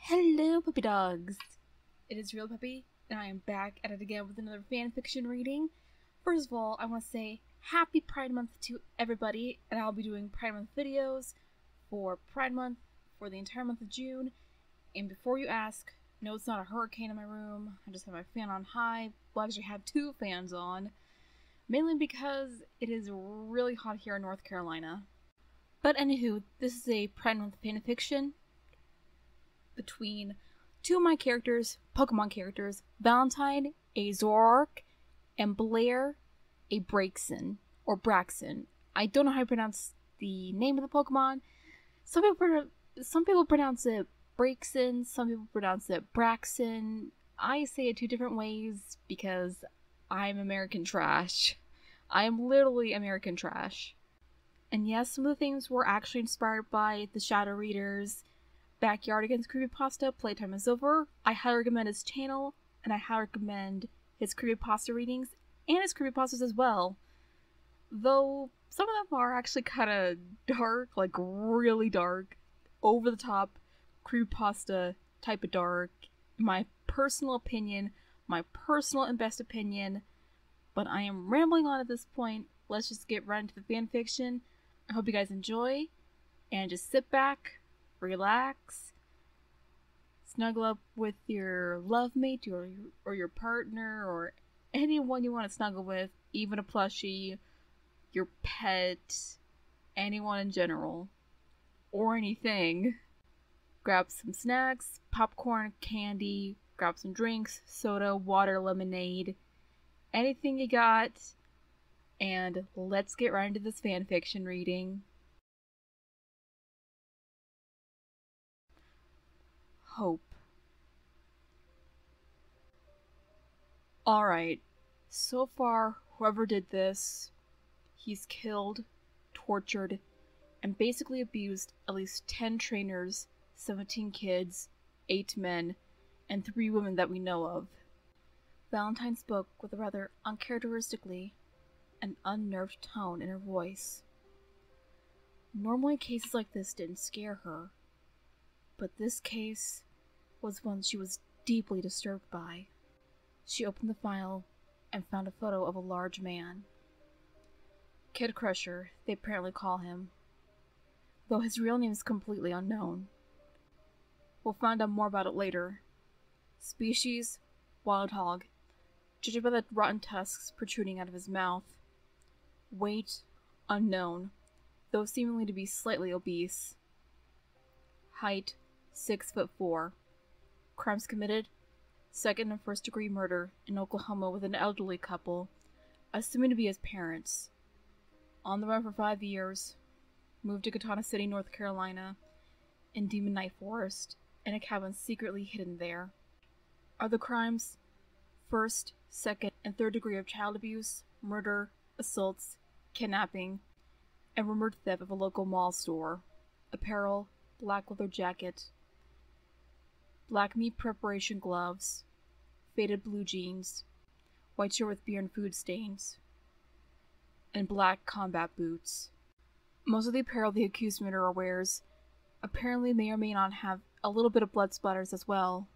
Hello, puppy dogs! It is Real Puppy, and I am back at it again with another fanfiction reading. First of all, I want to say Happy Pride Month to everybody, and I'll be doing Pride Month videos for Pride Month for the entire month of June. And before you ask, no, it's not a hurricane in my room. I just have my fan on high. Well, I actually have two fans on, mainly because it is really hot here in North Carolina. But anywho, this is a Pride Month fanfiction between two of my characters, Pokemon characters, Valentine, a Zoroark, and Blair, a Braixen, or Braxen. I don't know how to pronounce the name of the Pokemon. Some people pronounce it Braixen, some people pronounce it Braxen. I say it two different ways because I'm American trash. I am literally American trash. And yes, some of the things were actually inspired by the Shadow Readers, Backyardagains Creepypasta, Playtime Is Over. I highly recommend his channel, and I highly recommend his Creepypasta readings, and his Creepypastas as well. Though, some of them are actually kind of dark, like really dark, over the top, Creepypasta type of dark. My personal opinion, my personal and best opinion, but I am rambling on at this point. Let's just get right into the fanfiction. I hope you guys enjoy, and just sit back, relax, snuggle up with your love mate or your partner or anyone you want to snuggle with, even a plushie, your pet, anyone in general, or anything. Grab some snacks, popcorn, candy, grab some drinks, soda, water, lemonade, anything you got, and let's get right into this fanfiction reading. Hope. Alright, so far, whoever did this, he's killed, tortured, and basically abused at least 10 trainers, 17 kids, 8 men, and 3 women that we know of. Valentine spoke with a rather uncharacteristically and unnerved tone in her voice. Normally cases like this didn't scare her, but this case was one she was deeply disturbed by. She opened the file and found a photo of a large man. Kid Crusher, they apparently call him, though his real name is completely unknown. We'll find out more about it later. Species, wild hog, judged by the rotten tusks protruding out of his mouth. Weight, unknown, though seemingly to be slightly obese. Height, 6'4". Crimes committed: second and first degree murder in Oklahoma with an elderly couple, assuming to be his parents. On the run for 5 years. Moved to Katana City, North Carolina, in Demon Night Forest, in a cabin secretly hidden there. Other crimes: first, second, and third degree of child abuse, murder, assaults, kidnapping, and rumored theft of a local mall store. Apparel: black leather jacket, black meat preparation gloves, faded blue jeans, white shirt with beer and food stains, and black combat boots. Most of the apparel the accused murderer wears apparently may or may not have a little bit of blood splatters as well.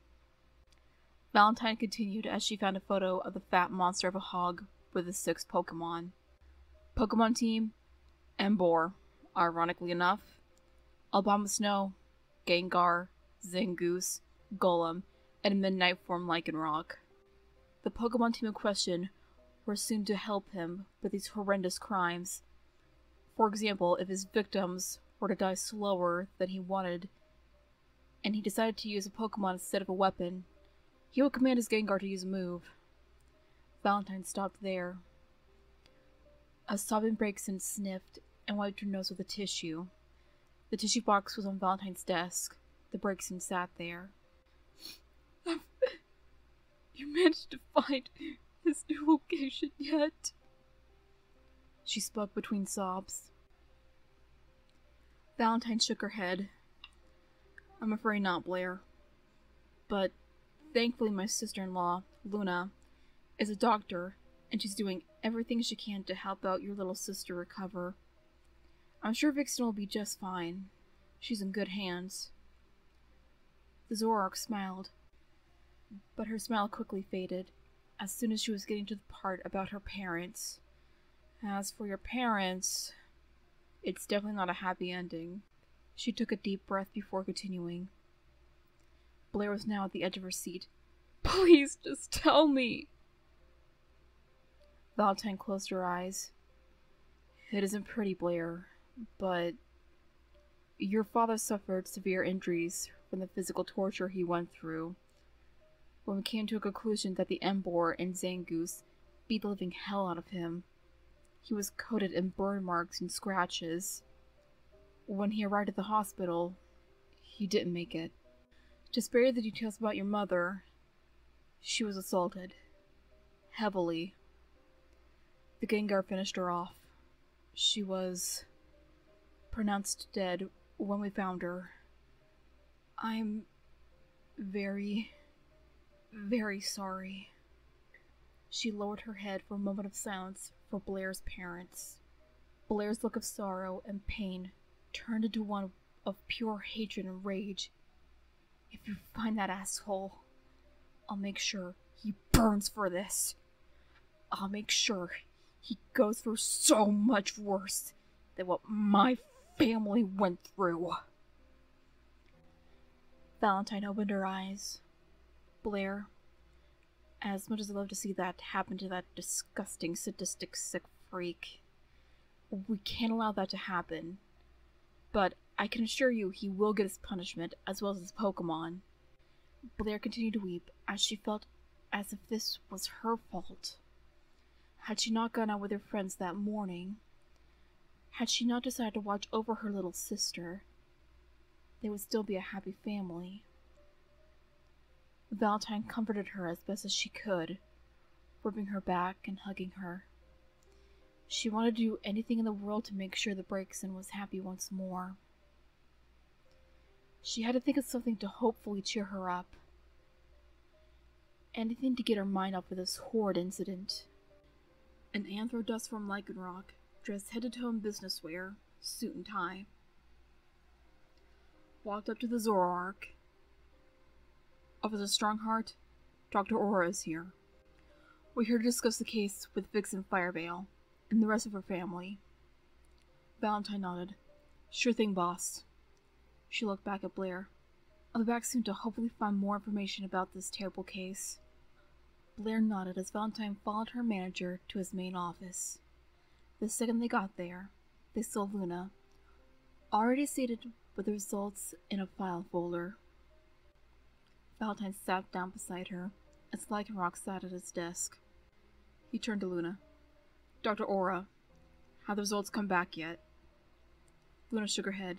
Valentine continued as she found a photo of the fat monster of a hog with his 6 Pokemon. Pokemon team: Emboar, ironically enough, Alabama Snow, Gengar, Zangoose, Golem, and Midnight Form Lycanroc. The Pokemon team in question were soon to help him with these horrendous crimes. For example, if his victims were to die slower than he wanted, and he decided to use a Pokemon instead of a weapon, he would command his Gengar to use a move. Valentine stopped there. A sobbing Braixen sniffed and wiped her nose with a tissue. The tissue box was on Valentine's desk. The Braixen sat there. You managed to find this new location yet? She spoke between sobs. Valentine shook her head. I'm afraid not, Blair. But thankfully my sister-in-law, Luna, is a doctor, and she's doing everything she can to help out your little sister recover. I'm sure Vixen will be just fine. She's in good hands. The Zoroark smiled, but her smile quickly faded as soon as she was getting to the part about her parents. As for your parents, it's definitely not a happy ending. She took a deep breath before continuing. Blaire was now at the edge of her seat. Please, just tell me! Valentine closed her eyes. It isn't pretty, Blaire, but your father suffered severe injuries from the physical torture he went through. When we came to a conclusion that the Embor and Zangoose beat the living hell out of him, he was coated in burn marks and scratches. When he arrived at the hospital, he didn't make it. To spare you the details about your mother, she was assaulted. Heavily. The Gengar finished her off. She was pronounced dead when we found her. I'm very, very sorry. She lowered her head for a moment of silence for Blaire's parents. Blaire's look of sorrow and pain turned into one of pure hatred and rage. If you find that asshole, I'll make sure he burns for this. I'll make sure he goes through so much worse than what my family went through. Valentine opened her eyes. Blaire, as much as I'd love to see that happen to that disgusting, sadistic, sick freak, we can't allow that to happen. But I can assure you he will get his punishment, as well as his Pokemon. Blaire continued to weep, as she felt as if this was her fault. Had she not gone out with her friends that morning, had she not decided to watch over her little sister, they would still be a happy family. Valentine comforted her as best as she could, rubbing her back and hugging her. She wanted to do anything in the world to make sure that Braixen was happy once more. She had to think of something to hopefully cheer her up. Anything to get her mind off of this horrid incident. An Anthrodust from Lycanroc, dressed head to toe in business wear, suit and tie, walked up to the Zoroark. Officer Strongheart, Dr. Aura is here. We're here to discuss the case with Vixen Fireveil and the rest of her family. Valentine nodded. Sure thing, boss. She looked back at Blaire. I'll be back soon to hopefully find more information about this terrible case. Blaire nodded as Valentine followed her manager to his main office. The second they got there, they saw Luna, already seated with the results in a file folder. Valentine sat down beside her as Lycanroc sat at his desk. He turned to Luna. Dr. Aura, have the results come back yet? Luna shook her head.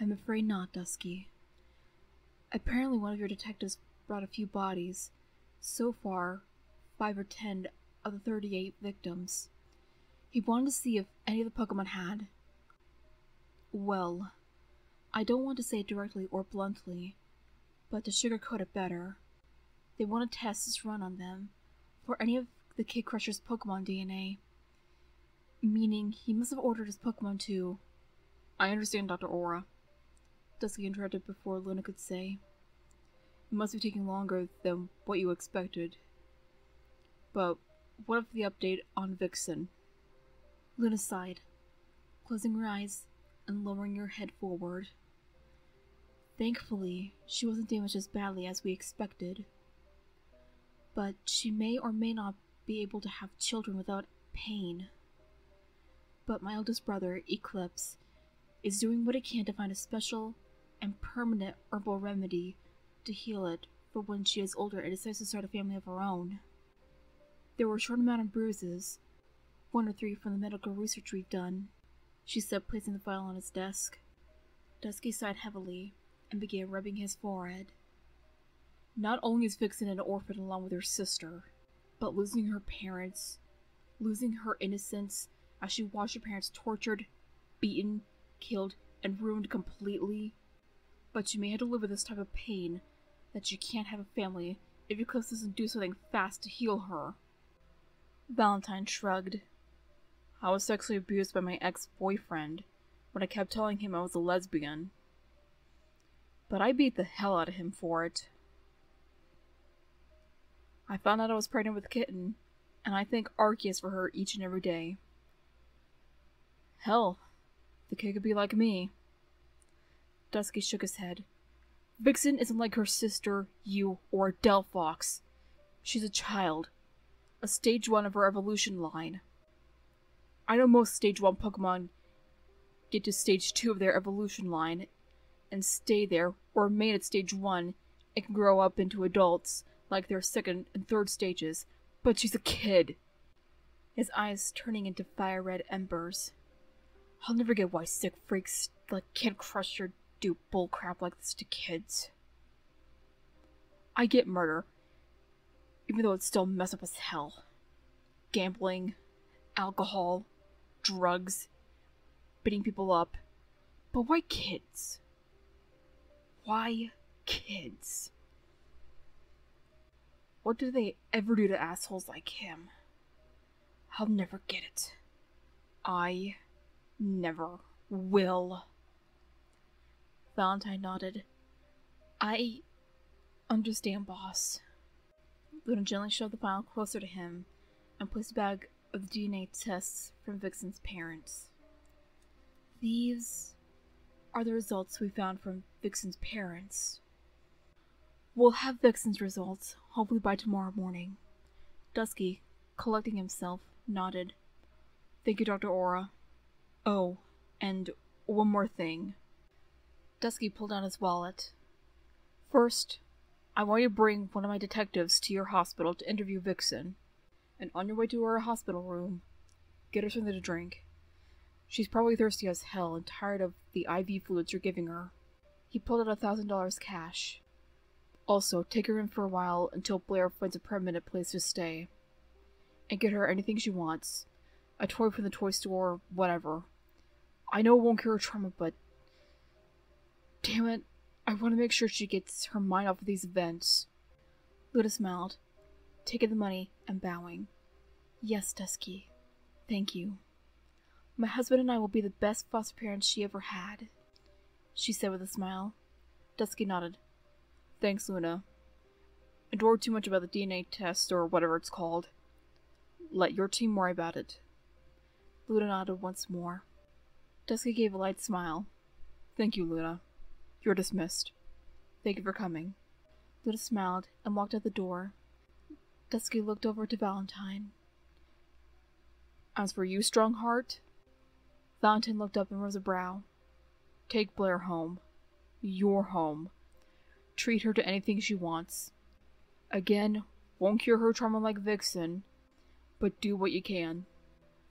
I'm afraid not, Dusky. Apparently one of your detectives brought a few bodies. So far, 5 or 10 of the 38 victims. He wanted to see if any of the Pokemon had. Well, I don't want to say it directly or bluntly, but to sugarcoat it better, they want to test this run on them for any of the Kid Crusher's Pokemon DNA. Meaning, he must have ordered his Pokemon too. I understand, Dr. Aura. Dusky interrupted before Luna could say. It must be taking longer than what you expected. But what of the update on Vixen? Luna sighed, closing her eyes and lowering her head forward. Thankfully, she wasn't damaged as badly as we expected. But she may or may not be able to have children without pain. But my eldest brother, Eclipse, is doing what he can to find a special and permanent herbal remedy to heal it for when she is older and decides to start a family of her own. There were a short amount of bruises, 1 or 3 from the medical research we've done, she said, placing the file on his desk. Dusky sighed heavily and began rubbing his forehead. Not only is Vixen an orphan along with her sister, but losing her parents, losing her innocence as she watched her parents tortured, beaten, killed, and ruined completely. But she may have to live with this type of pain that she can't have a family if Eclipse doesn't do something fast to heal her. Valentine shrugged. I was sexually abused by my ex-boyfriend when I kept telling him I was a lesbian. but I beat the hell out of him for it. I found out I was pregnant with a kitten, and I thank Arceus for her each and every day. Hell, the kid could be like me. Dusky shook his head. Vixen isn't like her sister, you, or Delphox. She's a child. A stage 1 of her evolution line. I know most stage 1 Pokemon get to stage 2 of their evolution line and stay there, or remain at stage 1 and can grow up into adults like their 2nd and 3rd stages, but she's a kid. His eyes turning into fire-red embers. I'll never get why sick freaks like Kid Crusher do bullcrap like this to kids. I get murder, even though it's still messed up as hell. Gambling, alcohol, drugs, beating people up. But why kids? Why kids? What do they ever do to assholes like him? I'll never get it. I never will. Valentine nodded. I understand, boss. Luna gently shoved the file closer to him and placed a bag of DNA tests from Vixen's parents. These are the results we found from Vixen's parents. We'll have Vixen's results, hopefully by tomorrow morning. Dusky, collecting himself, nodded. Thank you, Dr. Aura. Oh, and one more thing. Dusky pulled out his wallet. First, I want you to bring one of my detectives to your hospital to interview Vixen. And on your way to her hospital room, get her something to drink. She's probably thirsty as hell and tired of the IV fluids you're giving her. He pulled out $1,000 cash. Also, take her in for a while until Blair finds a permanent place to stay. And get her anything she wants. A toy from the toy store, whatever. I know it won't cure her trauma, but... damn it, I want to make sure she gets her mind off of these events. Luda smiled, taking the money and bowing. Yes, Dusky. Thank you. My husband and I will be the best foster parents she ever had, she said with a smile. Dusky nodded. Thanks, Luna. And don't worry too much about the DNA test or whatever it's called. Let your team worry about it. Luna nodded once more. Dusky gave a light smile. Thank you, Luna. You're dismissed. Thank you for coming. Luna smiled and walked out the door. Dusky looked over to Valentine. As for you, Strongheart? Valentine looked up and rose a brow. Take Blair home. Your home. Treat her to anything she wants. Again, won't cure her trauma like Vixen, but do what you can.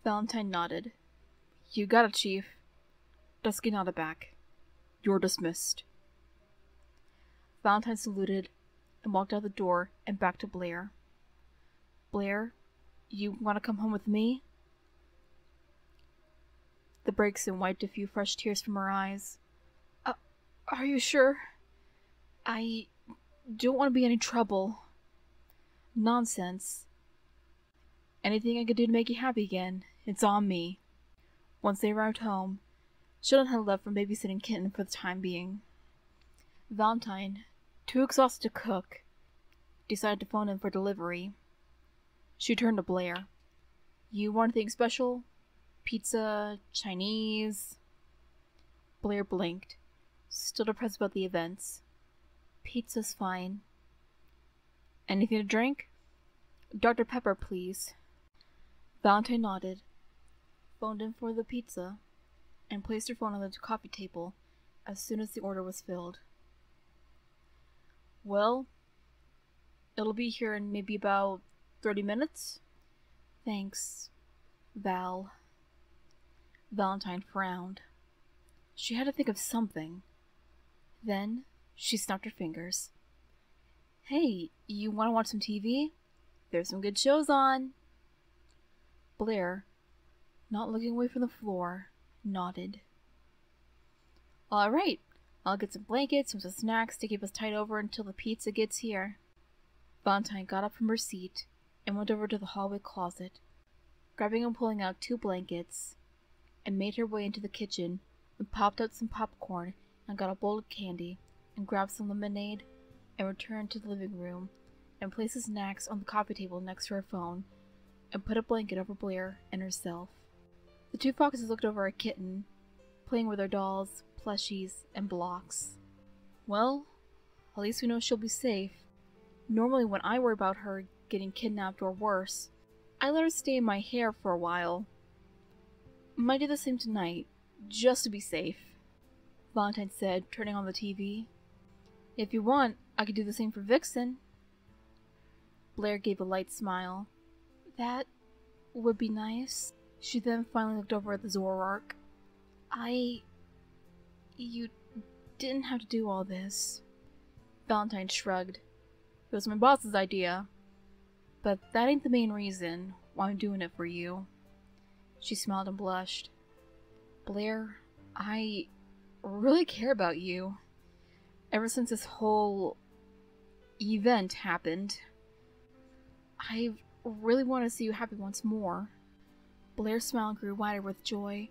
Valentine nodded. You got it, Chief. Dusky nodded back. You're dismissed. Valentine saluted and walked out the door and back to Blair. Blair, you want to come home with me? The Brakeson wiped a few fresh tears from her eyes. Are you sure? I don't want to be any trouble. Nonsense. Anything I could do to make you happy again, it's on me. Once they arrived home, Sheldon had left from babysitting Kitten for the time being. Valentine, too exhausted to cook, decided to phone in for delivery. She turned to Blair. You want anything special? Pizza? Chinese? Blair blinked, still depressed about the events. Pizza's fine. Anything to drink? Dr. Pepper, please. Valentine nodded, phoned in for the pizza, and placed her phone on the coffee table as soon as the order was filled. Well, it'll be here in maybe about 30 minutes? Thanks, Val. Valentine frowned. She had to think of something. Then she snapped her fingers. Hey, you want to watch some TV? There's some good shows on. Blair, not looking away from the floor, nodded. All right, I'll get some blankets and some snacks to keep us tied over until the pizza gets here. Valentine got up from her seat and went over to the hallway closet, grabbing and pulling out 2 blankets, and made her way into the kitchen and popped out some popcorn and got a bowl of candy and grabbed some lemonade and returned to the living room and placed the snacks on the coffee table next to her phone and put a blanket over Blair and herself. The two foxes looked over at Kitten, playing with her dolls, plushies, and blocks. Well, at least we know she'll be safe. Normally when I worry about her getting kidnapped or worse, I let her stay in my hair for a while. Might do the same tonight, just to be safe, Valentine said, turning on the TV. If you want, I could do the same for Vixen. Blair gave a light smile. That would be nice. She then finally looked over at the Zoroark. You didn't have to do all this. Valentine shrugged. It was my boss's idea. But that ain't the main reason why I'm doing it for you. She smiled and blushed. Blair, I really care about you. Ever since this whole event happened, I really want to see you happy once more. Blair's smile grew wider with joy.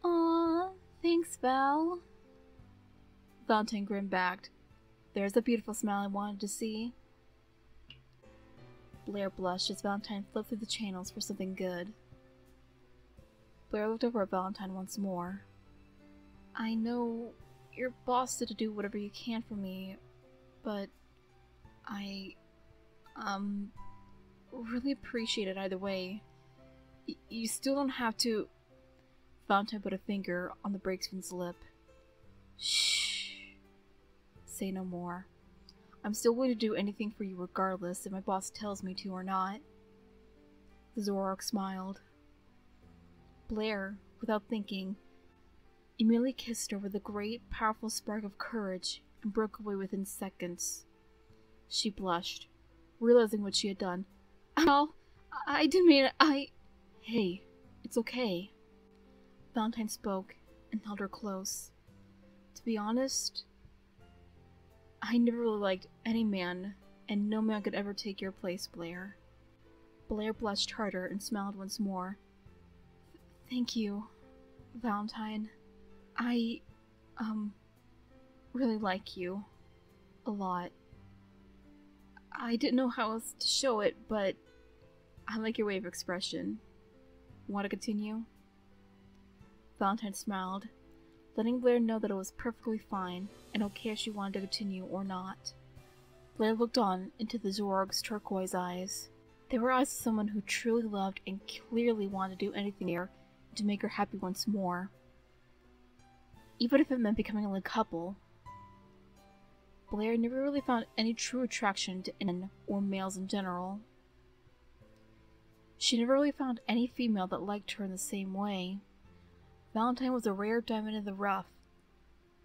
Aw, thanks, Val. Valentine grinned back. There's the beautiful smile I wanted to see. Blair blushed as Valentine flipped through the channels for something good. Blair looked over at Valentine once more. I know your boss said to do whatever you can for me, but I, really appreciate it either way. You still don't have to... Valentine put a finger on the brakesman's lip. Shh. Say no more. I'm still going to do anything for you regardless if my boss tells me to or not. The Zoroark smiled. Blair, without thinking, immediately kissed her with a great, powerful spark of courage and broke away within seconds. She blushed, realizing what she had done. Al, I didn't mean it, Hey, it's okay. Valentine spoke and held her close. To be honest, I never really liked any man, and no man could ever take your place, Blair. Blair blushed harder and smiled once more. Thank you, Valentine. I, really like you. A lot. I didn't know how else to show it, but I like your way of expression. Want to continue? Valentine smiled, letting Blair know that it was perfectly fine and okay if she wanted to continue or not. Blair looked on into the Zoroark's turquoise eyes. They were eyes of someone who truly loved and clearly wanted to do anything there to make her happy once more. Even if it meant becoming a couple. Blair never really found any true attraction to men or males in general. She never really found any female that liked her in the same way. Valentine was a rare diamond in the rough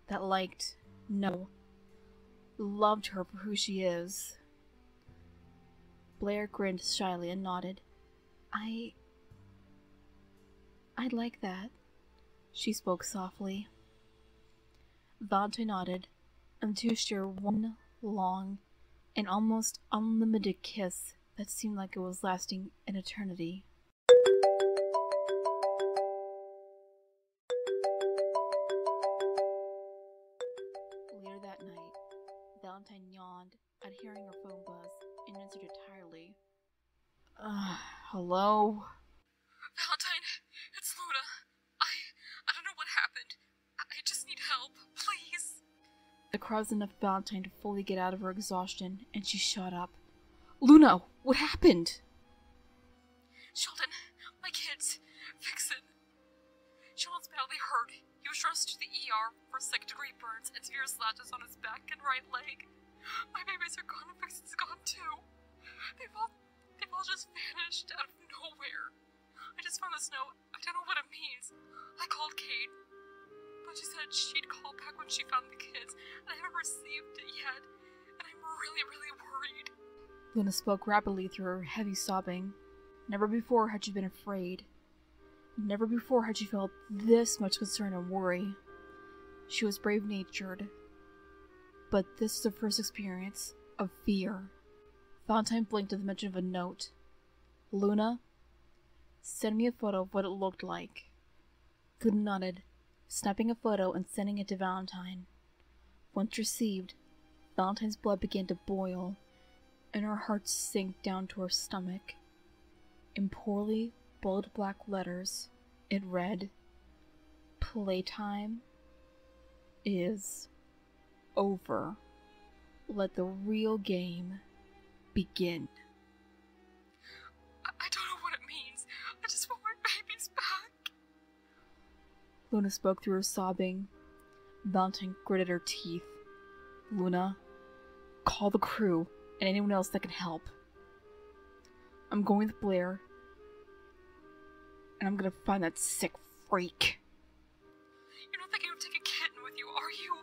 that loved her for who she is. Blair grinned shyly and nodded. I'd like that, she spoke softly. Valentine nodded, and the two shared one long and almost unlimited kiss that seemed like it was lasting an eternity. Later that night, Valentine yawned at hearing her phone buzz and answered it tiredly. Hello? Valentine, it's Luna. I don't know what happened. I just need help, please. The cry was enough for Valentine to fully get out of her exhaustion, and she shot up. Luna, what happened? Sheldon, my kids, Vixen. Sheldon's badly hurt. He was rushed to the ER for second-degree burns and severe slashes on his back and right leg. My babies are gone and Vixen's gone too. They've all just vanished out of nowhere. I just found this note. I don't know what it means. I called Kate, but she said she'd call back when she found the kids, and I haven't received it yet, and I'm really, really worried. Luna spoke rapidly through her heavy sobbing. Never before had she been afraid. Never before had she felt this much concern and worry. She was brave-natured, but this was her first experience of fear. Valentine blinked at the mention of a note. Luna, send me a photo of what it looked like. Luna nodded, snapping a photo and sending it to Valentine. Once received, Valentine's blood began to boil, and her heart sank down to her stomach. In poorly bold black letters, it read, "Playtime is over. Let the real game begin." I don't know what it means. I just want my babies back. Luna spoke through her sobbing. Valentine gritted her teeth. "Luna, call the crew and anyone else that can help. I'm going with Blair, and I'm gonna find that sick freak." You're not thinking of taking a kitten with you, are you?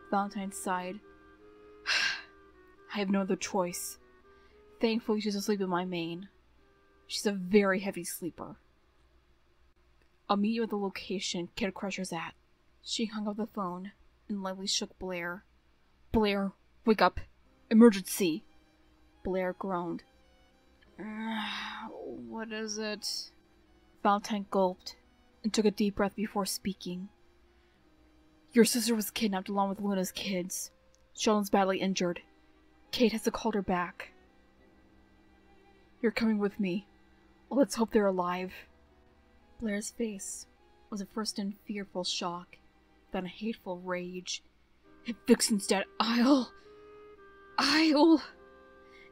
Valentine sighed. "I have no other choice. Thankfully, she's asleep in my main. She's a very heavy sleeper. I'll meet you at the location Kid Crusher's at." She hung up the phone and lightly shook Blair. "Blair, wake up! Emergency!" Blair groaned. "What is it?" Valentine gulped and took a deep breath before speaking. "Your sister was kidnapped along with Luna's kids. Sheldon's badly injured. Kate has to call her back. You're coming with me. Let's hope they're alive." Blair's face was at first in fearful shock, then a hateful rage. "If Vixen's dead, I'll...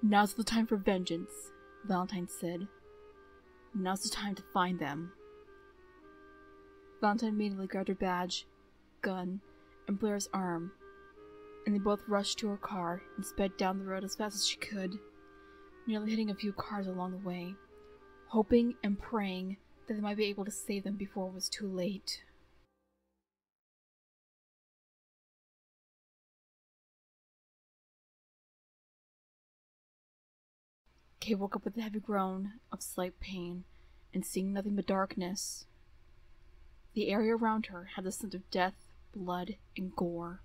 Now's the time for vengeance," Valentine said. "Now's the time to find them." Valentine immediately grabbed her badge, gun, and Blair's arm, and they both rushed to her car and sped down the road as fast as she could, nearly hitting a few cars along the way, hoping and praying that they might be able to save them before it was too late. Kate woke up with a heavy groan of slight pain and seeing nothing but darkness. The area around her had the scent of death, blood, and gore.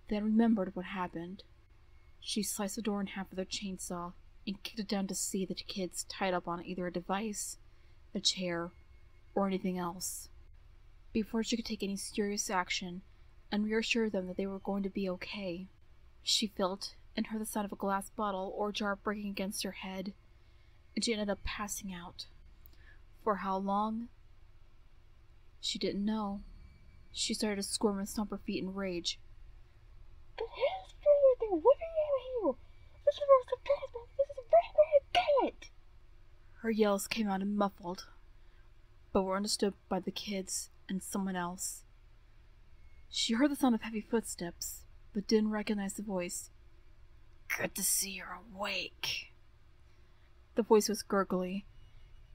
Then remembered what happened. She sliced the door in half with her chainsaw and kicked it down to see the kids tied up on either a device, a chair, or anything else. Before she could take any serious action and reassure them that they were going to be okay, she felt and heard the sound of a glass bottle or jar breaking against her head, and she ended up passing out. For how long? She didn't know. She started to squirm and stomp her feet in rage. "The hell's wrong with you? What are you here? This is a surprise, but this is a very bad cat!" Her yells came out muffled, but were understood by the kids and someone else. She heard the sound of heavy footsteps, but didn't recognize the voice. "Good to see you're awake." The voice was gurgly,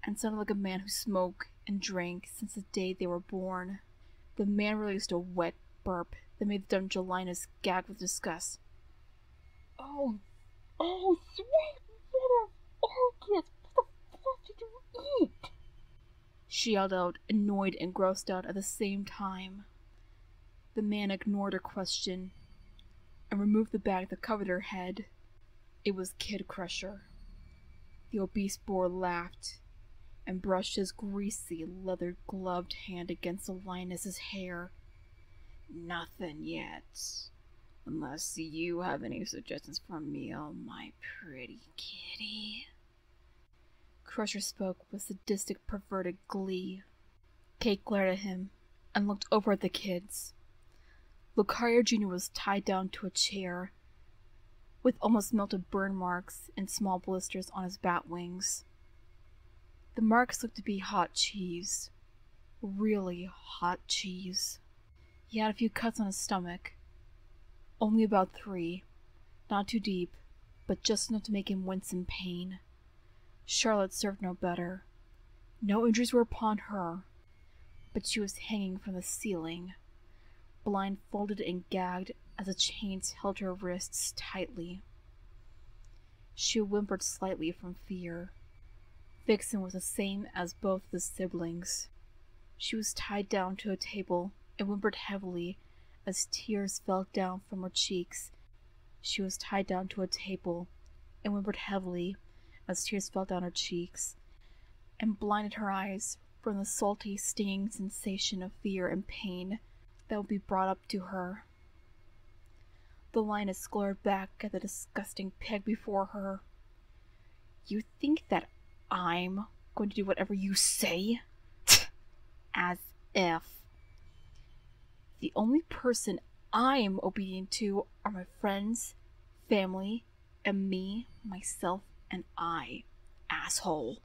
and sounded like a man who smoked and drank since the day they were born. The man released a wet burp that made the Dungelina's gag with disgust. Oh, sweet mother of Orchis, what the fuck did you eat?" She yelled out, annoyed and grossed out at the same time. The man ignored her question and removed the bag that covered her head. It was Kid Crusher. The obese boar laughed and brushed his greasy, leather-gloved hand against the lioness's hair. "Nothing yet. Unless you have any suggestions for a meal, my pretty kitty." Crusher spoke with sadistic, perverted glee. Kate glared at him and looked over at the kids. Lucario Jr. was tied down to a chair, with almost melted burn marks and small blisters on his bat wings. The marks looked to be hot cheese. Really hot cheese. He had a few cuts on his stomach. Only about 3. Not too deep, but just enough to make him wince in pain. Charlotte served no better. No injuries were upon her, but she was hanging from the ceiling, blindfolded and gagged as the chains held her wrists tightly. She whimpered slightly from fear. Vixen was the same as both the siblings. She was tied down to a table and whimpered heavily as tears fell down from her cheeks. She was tied down to a table and whimpered heavily as tears fell down her cheeks, and blinded her eyes from the salty, stinging sensation of fear and pain that would be brought up to her. The lioness glared back at the disgusting pig before her. You think that I'm going to do whatever you say? As if. The only person I'm obedient to are my friends, family, and me, myself, and I. Asshole.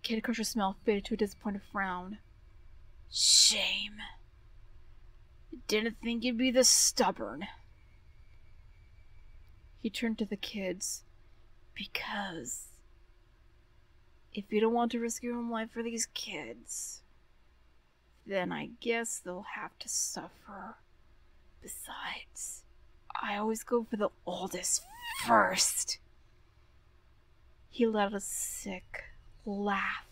Kid Crusher's smile faded to a disappointed frown. Shame. Didn't think you'd be this stubborn. He turned to the kids. Because if you don't want to risk your own life for these kids, then I guess they'll have to suffer. Besides, I always go for the oldest first. He let out a sick laugh.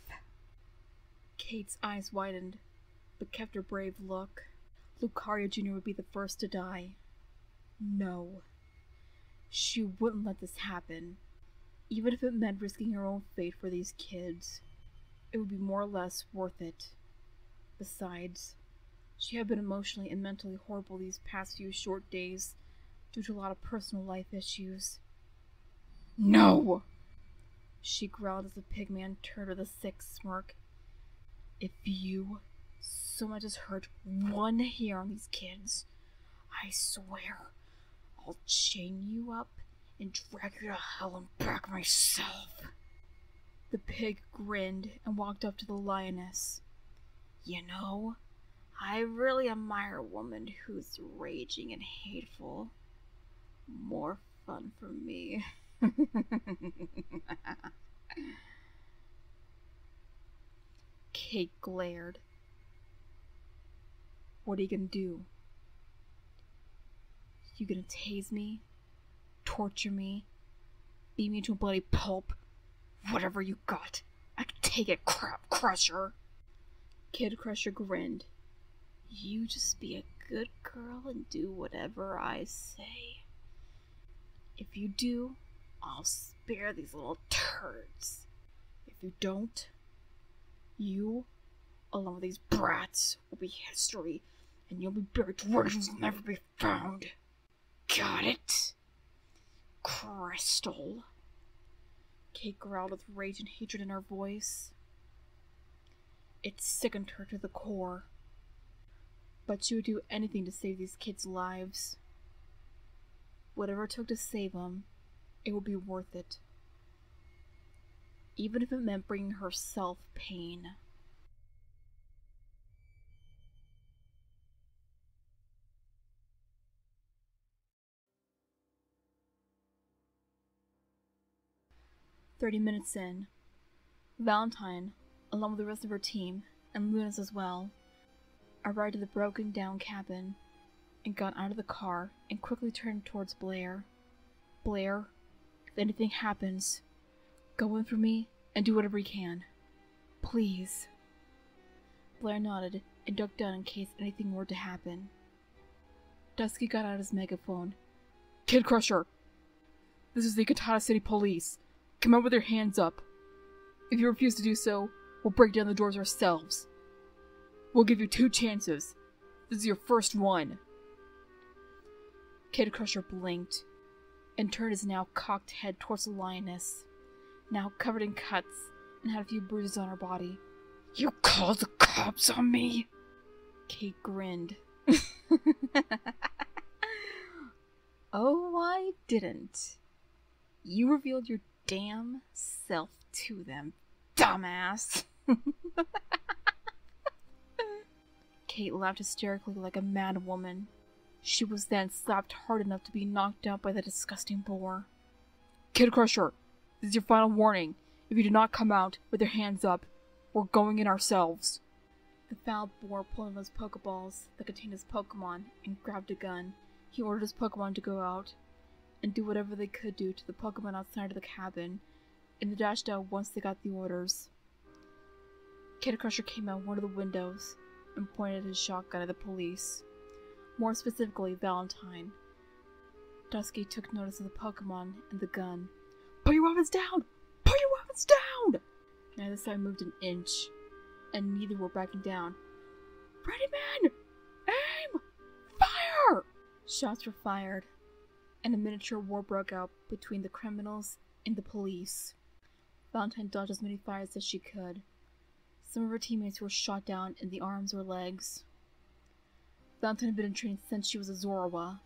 Kate's eyes widened, but kept her brave look. Lucario Jr. would be the first to die. No. She wouldn't let this happen. Even if it meant risking her own fate for these kids, it would be more or less worth it. Besides, she had been emotionally and mentally horrible these past few short days due to a lot of personal life issues. No! She growled as the pigman turned with a sick smirk. If you so much as hurt one hair on these kids, I swear I'll chain you up and drag you to hell and back myself. The pig grinned and walked up to the lioness. You know, I really admire a woman who's raging and hateful. More fun for me. Kate glared. What are you gonna do? You gonna tase me? Torture me? Beat me to a bloody pulp? Whatever you got, I can take it, Crap Crusher. Kid Crusher grinned. You just be a good girl and do whatever I say. If you do, I'll spare these little turds. If you don't, you, along with these brats, will be history, and you'll be buried where you'll never be found. Got it? Crystal. Kate growled with rage and hatred in her voice. It sickened her to the core. But she would do anything to save these kids' lives. Whatever it took to save them, it would be worth it. Even if it meant bringing herself pain. "30 minutes in, Valentine, along with the rest of her team, and Lunas as well, arrived at the broken down cabin and got out of the car and quickly turned towards Blair. Blair, if anything happens, go in for me and do whatever you can. Please. Blair nodded and ducked down in case anything were to happen. Dusky got out his megaphone. Kid Crusher! This is the Katana City Police. Come out with your hands up. If you refuse to do so, we'll break down the doors ourselves. We'll give you 2 chances. This is your first one. Kid Crusher blinked and turned his now cocked head towards the lioness, now covered in cuts and had a few bruises on her body. You called the cops on me? Kate grinned. Oh, I didn't. You revealed your damn self to them, dumbass. Kate laughed hysterically like a mad woman. She was then slapped hard enough to be knocked out by the disgusting boar. Kid Crusher, this is your final warning. If you do not come out with your hands up, we're going in ourselves. The foul boar pulled on those Pokeballs that contained his Pokemon and grabbed a gun. He ordered his Pokemon to go out and do whatever they could do to the Pokemon outside of the cabin, and they dashed out once they got the orders. Kid Crusher came out one of the windows and pointed his shotgun at the police. More specifically, Valentine. Dusky took notice of the Pokemon and the gun. Put your weapons down! Put your weapons down! Neither side moved an inch, and neither were backing down. Ready, man! Aim! Shots were fired, and a miniature war broke out between the criminals and the police. Valentine dodged as many fires as she could. Some of her teammates were shot down in the arms or legs. Valentine had been in training since she was a Zorua.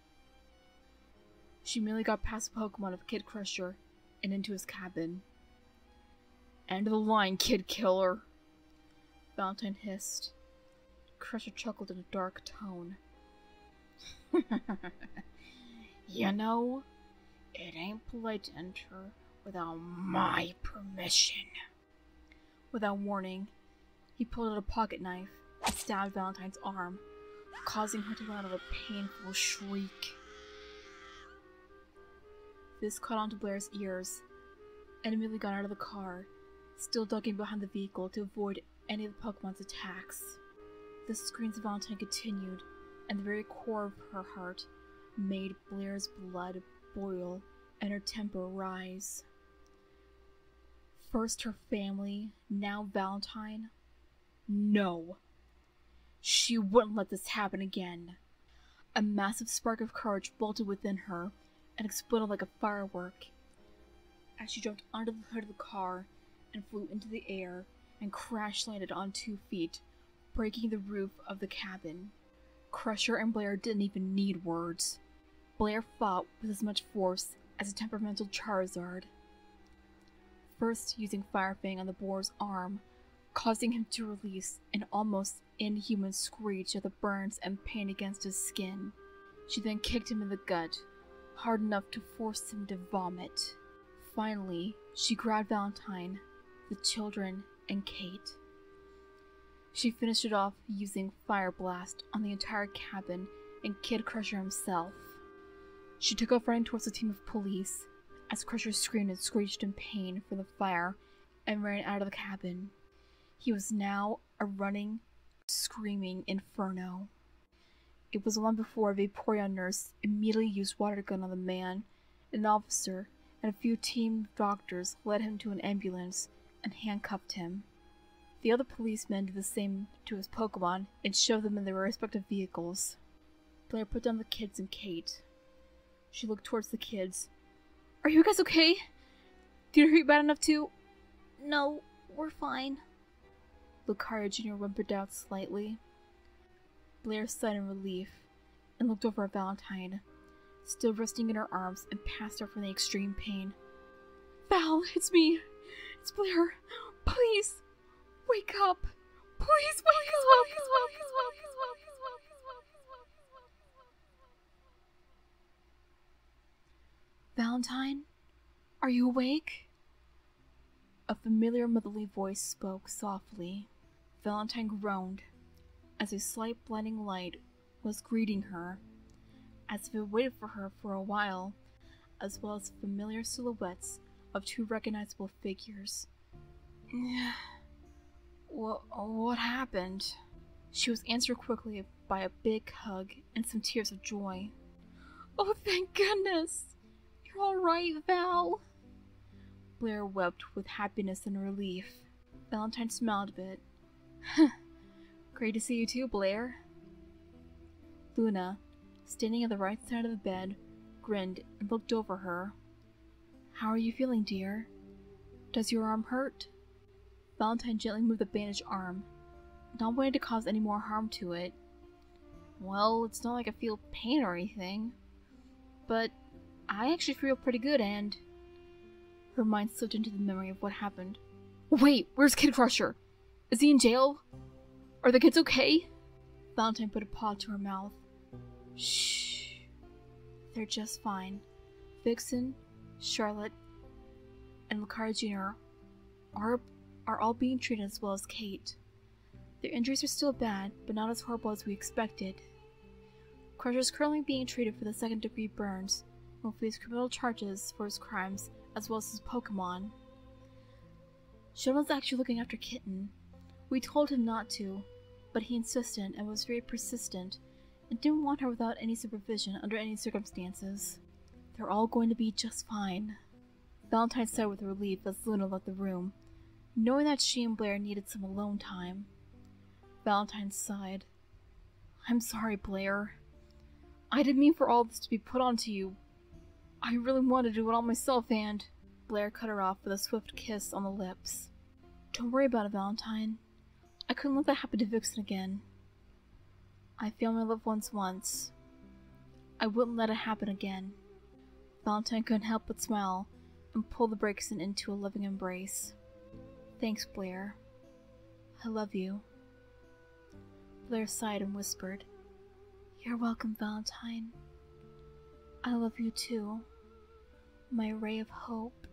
She merely got past the Pokemon of Kid Crusher and into his cabin. "End of the line, Kid Killer," Valentine hissed. Crusher chuckled in a dark tone. "You know, it ain't polite to enter without my permission." Without warning, he pulled out a pocket knife and stabbed Valentine's arm, causing her to let out a painful shriek. This caught onto Blaire's ears, and immediately got out of the car, still ducking behind the vehicle to avoid any of the Pokemon's attacks. The screams of Valentine continued, and the very core of her heart made Blaire's blood boil and her temper rise. First her family, now Valentine. No! She wouldn't let this happen again. A massive spark of courage bolted within her and exploded like a firework as she jumped onto the hood of the car and flew into the air and crash-landed on 2 feet, breaking the roof of the cabin. Crusher and Blaire didn't even need words. Blaire fought with as much force as a temperamental Charizard. First using Fire Fang on the boar's arm, causing him to release an almost inhuman screech of the burns and pain against his skin. She then kicked him in the gut, hard enough to force him to vomit. Finally, she grabbed Valentine, the children, and Kate. She finished it off using Fire Blast on the entire cabin and Kid Crusher himself. She took off running towards the team of police as Crusher screamed and screeched in pain from the fire and ran out of the cabin. He was now a running, screaming inferno. It was long before a Vaporeon nurse immediately used water gun on the man. An officer and a few team doctors led him to an ambulance and handcuffed him. The other policemen did the same to his Pokemon and shoved them in their respective vehicles. Blaire put down the kids and Kate. She looked towards the kids. "Are you guys okay? Did it hurt you bad enough to—" "No, we're fine." Lucario Jr. whimpered out slightly. Blaire sighed in relief and looked over at Valentine, still resting in her arms and passed out from the extreme pain. "Val, it's me. It's Blaire. Please, wake up. Please wake up." "Valentine, are you awake?" A familiar motherly voice spoke softly. Valentine groaned as a slight blinding light was greeting her, as if it waited for her for a while, as well as familiar silhouettes of 2 recognizable figures. What happened?" She was answered quickly by a big hug and some tears of joy. "Oh, thank goodness! You're alright, Val!" Blaire wept with happiness and relief. Valentine smiled a bit. "Great to see you too, Blaire." Luna, standing at the right side of the bed, grinned and looked over her. "How are you feeling, dear? Does your arm hurt?" Valentine gently moved the bandaged arm, not wanting to cause any more harm to it. "Well, it's not like I feel pain or anything, but I actually feel pretty good and—" Her mind slipped into the memory of what happened. "Wait, where's Kid Crusher? Is he in jail? Are the kids okay?" Valentine put a paw to her mouth. "Shh. They're just fine. Vixen, Charlotte, and Lucario Jr. are all being treated as well as Kate. Their injuries are still bad, but not as horrible as we expected. Crusher is currently being treated for the 2nd-degree burns and will face criminal charges for his crimes as well as his Pokemon. Sheldon's actually looking after Kitten. We told him not to, but he insisted and was very persistent and didn't want her without any supervision under any circumstances. They're all going to be just fine." Valentine sighed with relief as Luna left the room, knowing that she and Blaire needed some alone time. Valentine sighed. "I'm sorry, Blaire. I didn't mean for all this to be put onto you. I really wanted to do it all myself and... Blair cut her off with a swift kiss on the lips. Don't worry about it, Valentine. I couldn't let that happen to Vixen again. I failed my loved ones once. I wouldn't let it happen again. Valentine couldn't help but smile and pull the Vixen into a loving embrace. Thanks, Blair. I love you. Blair sighed and whispered, You're welcome, Valentine. I love you too, my ray of hope.